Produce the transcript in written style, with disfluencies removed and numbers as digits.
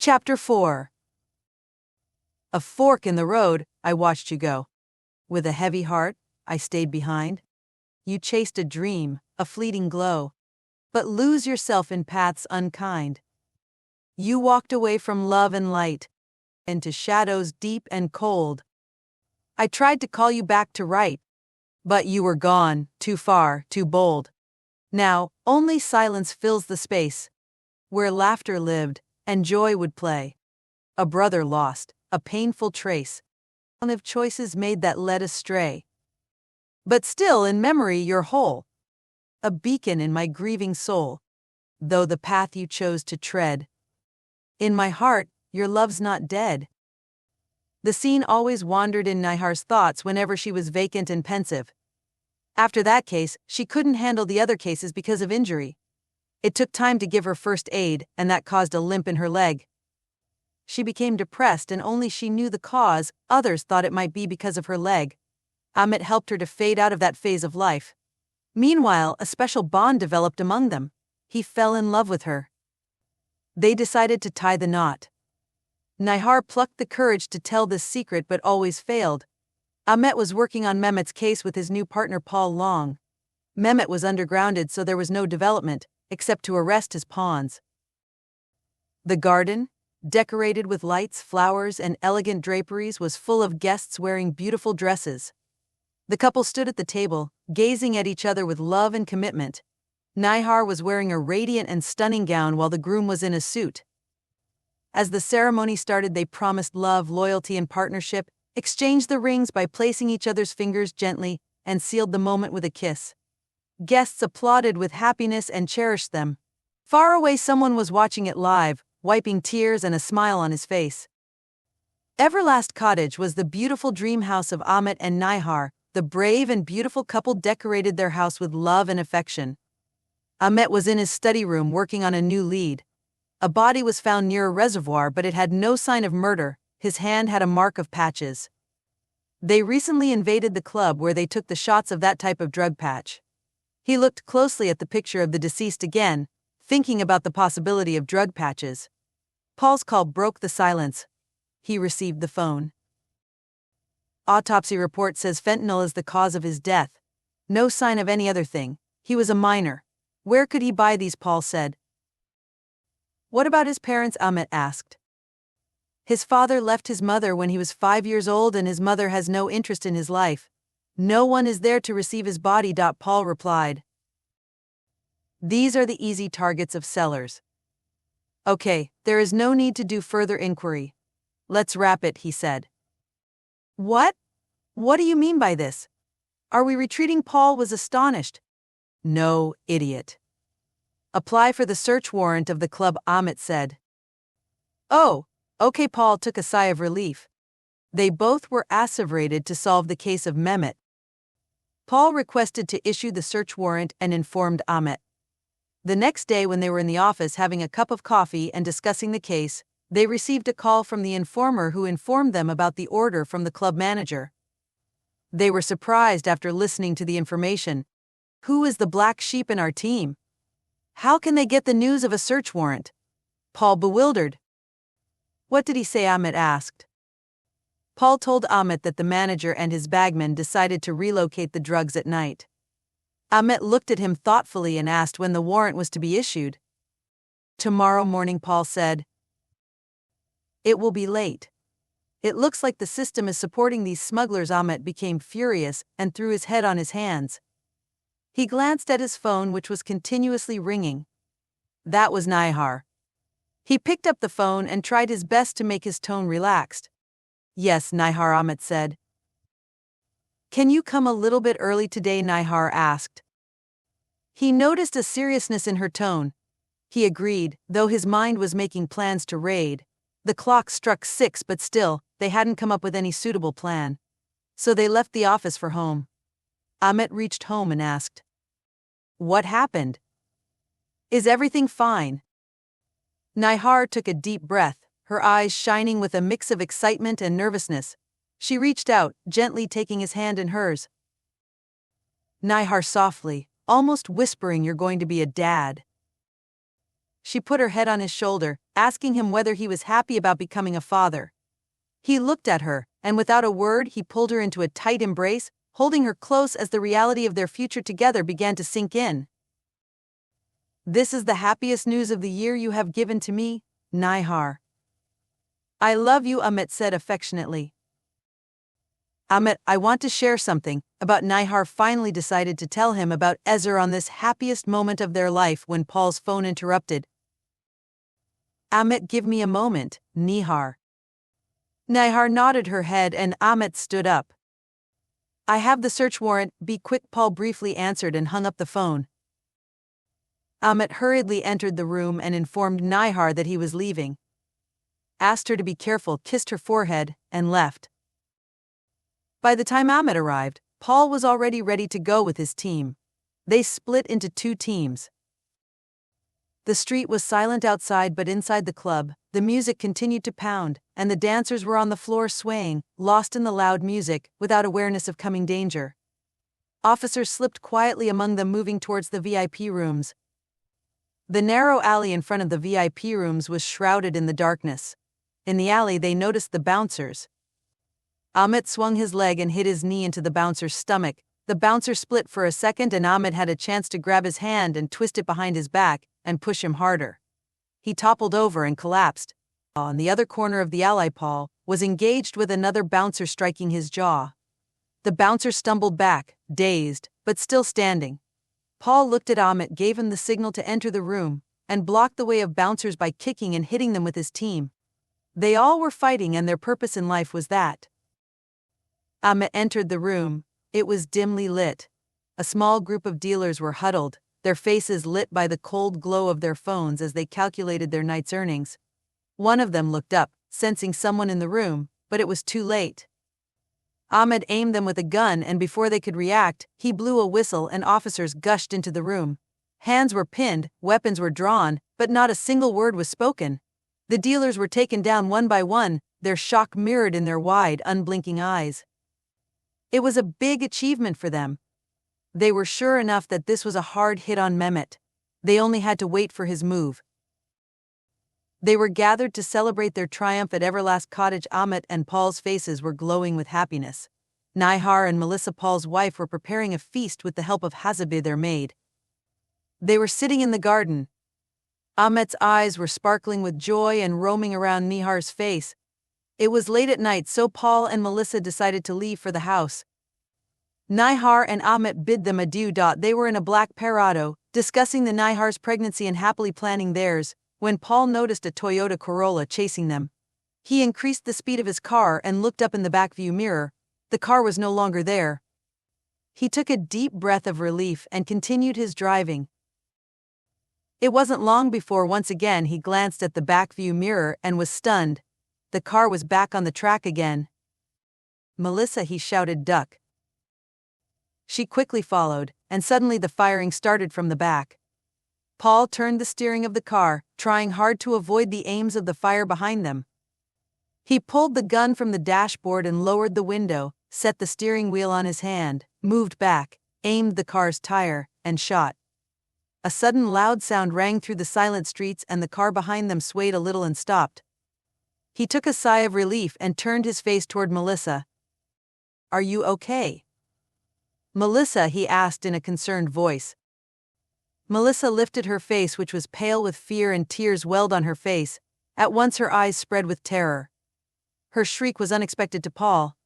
Chapter 4. A fork in the road, I watched you go. With a heavy heart, I stayed behind. You chased a dream, a fleeting glow, but lose yourself in paths unkind. You walked away from love and light, into shadows deep and cold. I tried to call you back to right, but you were gone, too far, too bold. Now, only silence fills the space, where laughter lived, and joy would play. A brother lost, a painful trace, one of choices made that led astray. But still in memory you're whole, a beacon in my grieving soul, though the path you chose to tread. In my heart, your love's not dead. The scene always wandered in Nihar's thoughts whenever she was vacant and pensive. After that case, she couldn't handle the other cases because of injury. It took time to give her first aid, and that caused a limp in her leg. She became depressed, and only she knew the cause. Others thought it might be because of her leg. Mehmet helped her to fade out of that phase of life. Meanwhile, a special bond developed among them. He fell in love with her. They decided to tie the knot. Nihar plucked the courage to tell this secret but always failed. Mehmet was working on Mehmet's case with his new partner Paul Long. Mehmet was undergrounded, so there was no development, except to arrest his pawns. The garden, decorated with lights, flowers, and elegant draperies, was full of guests wearing beautiful dresses. The couple stood at the table, gazing at each other with love and commitment. Nihar was wearing a radiant and stunning gown while the groom was in a suit. As the ceremony started, they promised love, loyalty, and partnership, exchanged the rings by placing each other's fingers gently, and sealed the moment with a kiss. Guests applauded with happiness and cherished them. Far away, someone was watching it live, wiping tears and a smile on his face. Everlast Cottage was the beautiful dream house of Mehmet and Nihar. The brave and beautiful couple decorated their house with love and affection. Mehmet was in his study room working on a new lead. A body was found near a reservoir, but it had no sign of murder. His hand had a mark of patches. They recently invaded the club where they took the shots of that type of drug patch. He looked closely at the picture of the deceased again, thinking about the possibility of drug patches. Paul's call broke the silence. He received the phone. Autopsy report says fentanyl is the cause of his death. No sign of any other thing. He was a minor. Where could he buy these? Paul said. What about his parents? Mehmet asked. His father left his mother when he was 5 years old, and his mother has no interest in his life. No one is there to receive his body. Paul replied. These are the easy targets of sellers. Okay, there is no need to do further inquiry. Let's wrap it, he said. What? What do you mean by this? Are we retreating? Paul was astonished. No, idiot. Apply for the search warrant of the club, Mehmet said. Oh, okay. Paul took a sigh of relief. They both were asseverated to solve the case of Mehmet. Paul requested to issue the search warrant and informed Mehmet. The next day, when they were in the office having a cup of coffee and discussing the case, they received a call from the informer who informed them about the order from the club manager. They were surprised after listening to the information. Who is the black sheep in our team? How can they get the news of a search warrant? Paul bewildered. What did he say? Mehmet asked. Paul told Mehmet that the manager and his bagman decided to relocate the drugs at night. Mehmet looked at him thoughtfully and asked when the warrant was to be issued. Tomorrow morning, Paul said. It will be late. It looks like the system is supporting these smugglers. Mehmet became furious and threw his head on his hands. He glanced at his phone, which was continuously ringing. That was Nihar. He picked up the phone and tried his best to make his tone relaxed. Yes, Nihar, Mehmet said. Can you come a little bit early today? Nihar asked. He noticed a seriousness in her tone. He agreed, though his mind was making plans to raid. The clock struck 6, but still, they hadn't come up with any suitable plan. So they left the office for home. Mehmet reached home and asked, What happened? Is everything fine? Nihar took a deep breath, her eyes shining with a mix of excitement and nervousness. She reached out, gently taking his hand in hers. Nihar softly, almost whispering, You're going to be a dad. She put her head on his shoulder, asking him whether he was happy about becoming a father. He looked at her, and without a word he pulled her into a tight embrace, holding her close as the reality of their future together began to sink in. "This is the happiest news of the year you have given to me, Nihar." "I love you," Amit said affectionately. "Amit, I want to share something." About Nihar finally decided to tell him about Ezer on this happiest moment of their life when Paul's phone interrupted. "Amit, give me a moment, Nihar." Nihar nodded her head and Amit stood up. "I have the search warrant, be quick," Paul briefly answered and hung up the phone. Amit hurriedly entered the room and informed Nihar that he was leaving, asked her to be careful, kissed her forehead, and left. By the time Amit arrived, Paul was already ready to go with his team. They split into two teams. The street was silent outside, but inside the club, the music continued to pound, and the dancers were on the floor swaying, lost in the loud music, without awareness of coming danger. Officers slipped quietly among them, moving towards the VIP rooms. The narrow alley in front of the VIP rooms was shrouded in the darkness. In the alley they noticed the bouncers. Amit swung his leg and hit his knee into the bouncer's stomach. The bouncer split for a second and Amit had a chance to grab his hand and twist it behind his back and push him harder. He toppled over and collapsed. On the other corner of the alley, Paul was engaged with another bouncer, striking his jaw. The bouncer stumbled back, dazed, but still standing. Paul looked at Amit, gave him the signal to enter the room, and blocked the way of bouncers by kicking and hitting them with his team. They all were fighting and their purpose in life was that. Amit entered the room. It was dimly lit. A small group of dealers were huddled, their faces lit by the cold glow of their phones as they calculated their night's earnings. One of them looked up, sensing someone in the room, but it was too late. Ahmed aimed them with a gun and before they could react, he blew a whistle and officers gushed into the room. Hands were pinned, weapons were drawn, but not a single word was spoken. The dealers were taken down one by one, their shock mirrored in their wide, unblinking eyes. It was a big achievement for them. They were sure enough that this was a hard hit on Mehmet. They only had to wait for his move. They were gathered to celebrate their triumph at Everlast Cottage. Amit and Paul's faces were glowing with happiness. Nihar and Melissa, Paul's wife, were preparing a feast with the help of Hazabeh, their maid. They were sitting in the garden. Amit's eyes were sparkling with joy and roaming around Nihar's face. It was late at night, so Paul and Melissa decided to leave for the house. Nihar and Amit bid them adieu. They were in a black Parado, discussing the Nihar's pregnancy and happily planning theirs, when Paul noticed a Toyota Corolla chasing them. He increased the speed of his car and looked up in the back view mirror. The car was no longer there. He took a deep breath of relief and continued his driving. It wasn't long before once again he glanced at the back view mirror and was stunned. The car was back on the track again. "Melissa," he shouted, "duck." She quickly followed, and suddenly the firing started from the back. Paul turned the steering of the car, trying hard to avoid the aims of the fire behind them. He pulled the gun from the dashboard and lowered the window, set the steering wheel on his hand, moved back, aimed the car's tire, and shot. A sudden loud sound rang through the silent streets and the car behind them swayed a little and stopped. He took a sigh of relief and turned his face toward Melissa. "Are you okay?" "Melissa?" he asked in a concerned voice. Melissa lifted her face, which was pale with fear, and tears welled on her face. At once her eyes spread with terror. Her shriek was unexpected to Paul.